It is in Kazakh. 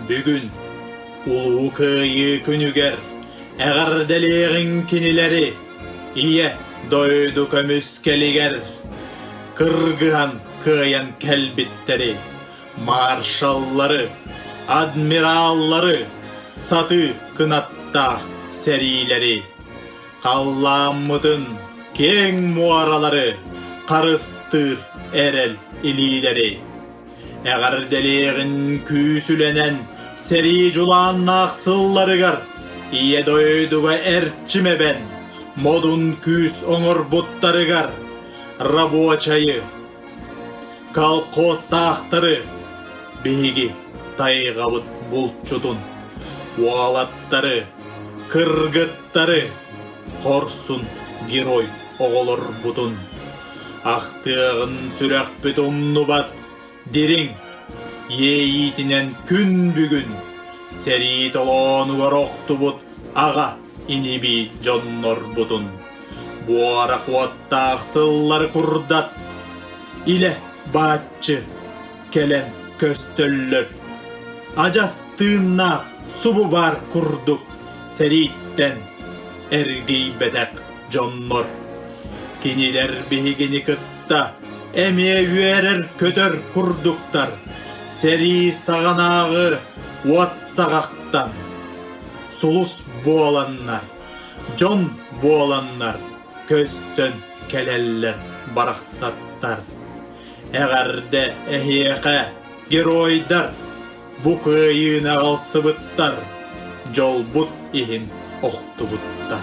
Бүгін улуу кыйы күнүгер әгәрделерин кинилери ие дойду көмүскелигер кыргыан кыян келбиттери маршаллары адмираллары саты кынатта серилери калламмытын кең муаралары карыстыр эрел илилери әгәрделерин күүсүленен сери жулан аксылларыгар ие дойдуга эрчимебен модун күс оңор буттарыгар рабочайы колхоздактары биги тайгабыт булчутун уалаттары кыргыттары корсун герой оголор бутун актыгын сүрөкпүт умнубат дириң еитинен күн бүгүн сери толонугар октубут ага иниби жоннор бутун буара куатта аксыллар курдат иле баатчы келен көстөллөр ажастыынна субу бар курдук сериттен эргей бетек жоннор кинилер бигини кытта эмие үерер көтөр курдуктар сери саганагы уат сагактан сулус буаланнар жон буаланнар көстөн келеллер бараксаттар эгерде эхиэке геройдар бу кыйына калсыбыттар жолбут ихин октубуттар